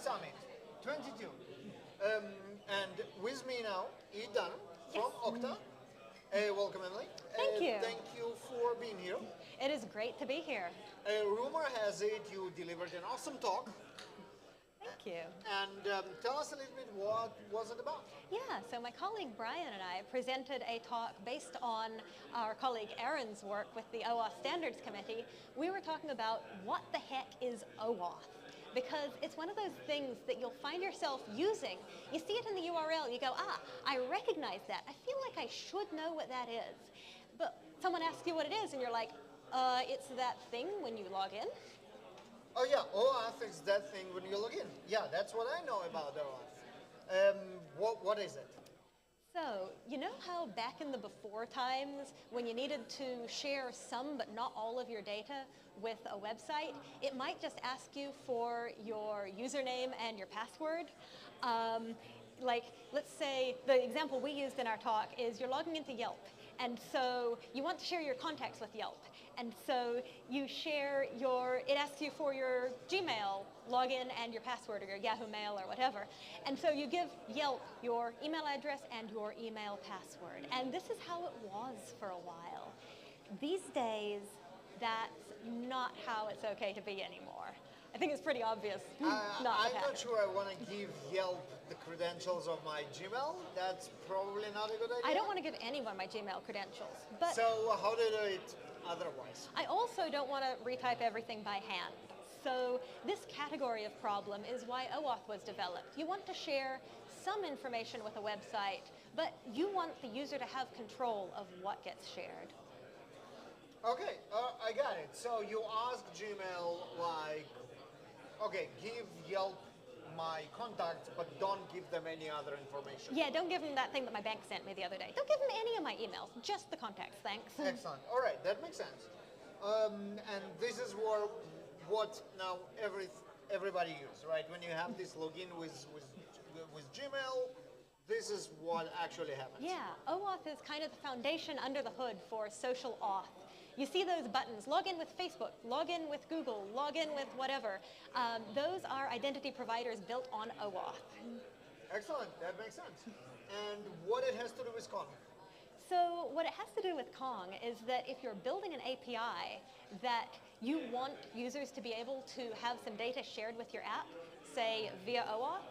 Summit 22. And with me now, E Dunham from Okta. Welcome, Emily. Thank you. Thank you for being here. It is great to be here. Rumor has it you delivered an awesome talk. Thank you. And tell us a little bit what was it about? Yeah, so my colleague Brian and I presented a talk based on our colleague Aaron's work with the OAuth Standards Committee. We were talking about what the heck is OAuth, because it's one of those things that you'll find yourself using. You see it in the URL, you go, I recognize that. I feel like I should know what that is. But someone asks you what it is and you're like, it's that thing when you log in. Oh yeah, OAuth is that thing when you log in. Yeah, that's what I know about OAuth. What is it? So, you know how back in the before times, when you needed to share some but not all of your data with a website, it might just ask you for your username and your password? Like, let's say the example we used in our talk is you're logging into Yelp, and so you want to share your contacts with Yelp. And so you share it asks you for your Gmail login and your password or your Yahoo Mail or whatever. And so you give Yelp your email address and your email password. And this is how it was for a while. These days, that's not how it's okay to be anymore. I think it's pretty obvious. I'm not sure I want to give Yelp the credentials of my Gmail. That's probably not a good idea. I don't want to give anyone my Gmail credentials. But so how do you do it otherwise? I also don't want to retype everything by hand. So this category of problem is why OAuth was developed. You want to share some information with a website, but you want the user to have control of what gets shared. Okay, I got it. So you ask Gmail, like, okay, give Yelp my contacts, but don't give them any other information. Yeah, don't give them that thing that my bank sent me the other day. Don't give them any of my emails, just the contacts, thanks. Excellent. All right, that makes sense. And this is what now everybody uses, right? When you have this login with Gmail, this is what actually happens. Yeah, OAuth is kind of the foundation under the hood for social auth. You see those buttons, log in with Facebook, log in with Google, log in with whatever. Those are identity providers built on OAuth. Excellent, that makes sense. And what it has to do with Kong? So what it has to do with Kong is that if you're building an API that you want users to be able to have some data shared with your app, say via OAuth,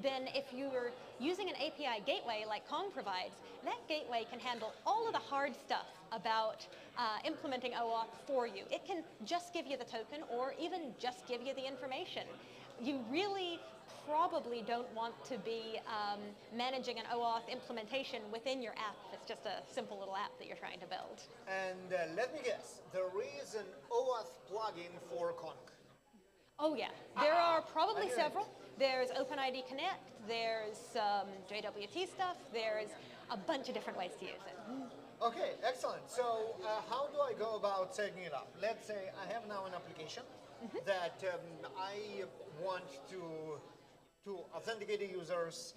then if you're using an API gateway like Kong provides, that gateway can handle all of the hard stuff about implementing OAuth for you. It can just give you the token or even just give you the information. You really probably don't want to be managing an OAuth implementation within your app if it's just a simple little app that you're trying to build. And let me guess, there is an OAuth plugin for Kong. Oh yeah, there are probably several. There's OpenID Connect, there's JWT stuff, there's a bunch of different ways to use it. Okay, excellent. So how do I go about setting it up? Let's say I have now an application that I want to authenticate the users,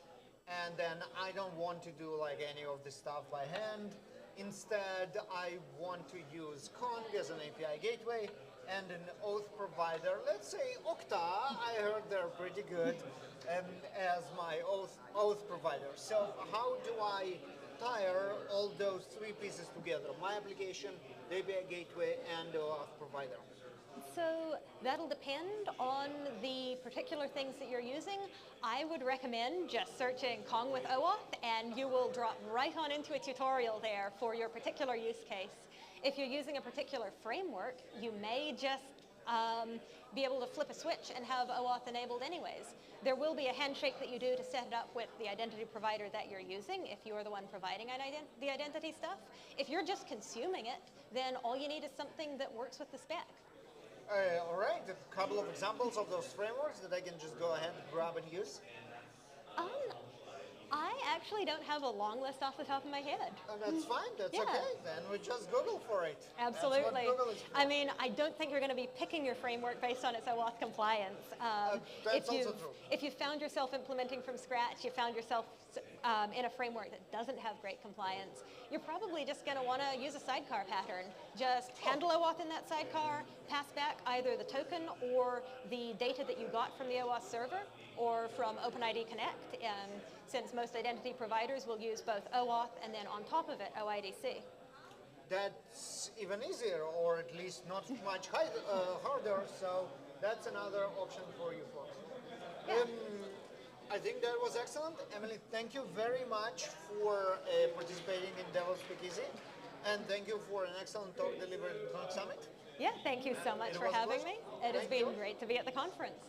and then I don't want to do like any of this stuff by hand. Instead, I want to use Kong as an API gateway and an OAuth provider. Let's say Okta, I heard they're pretty good, as my OAuth provider. So how do I tire all those three pieces together? My application, the API gateway, and the OAuth provider. So that'll depend on the particular things that you're using. I would recommend just searching Kong with OAuth, and you will drop right on into a tutorial there for your particular use case. If you're using a particular framework, you may just be able to flip a switch and have OAuth enabled anyways. There will be a handshake that you do to set it up with the identity provider that you're using if you're the one providing the identity stuff. If you're just consuming it, then all you need is something that works with the spec. All right, a couple of examples of those frameworks that I can just go ahead and grab and use. I actually don't have a long list off the top of my head. That's fine, that's okay. Then we just Google for it. Absolutely. That's what Google is for. I mean, I don't think you're going to be picking your framework based on its OAuth compliance. That's also true. If you found yourself implementing from scratch, you found yourself in a framework that doesn't have great compliance, you're probably just going to want to use a sidecar pattern. Just handle OAuth in that sidecar, pass back either the token or the data that you got from the OAuth server, or from OpenID Connect, since most identity providers will use both OAuth and then on top of it, OIDC. That's even easier, or at least not much harder, so that's another option for you folks. Yeah. I think that was excellent. Emily, thank you very much for participating in DevOps Speakeasy, and thank you for an excellent talk delivered at the Connect Summit. Yeah, thank you so much for having me. It has been great to be at the conference.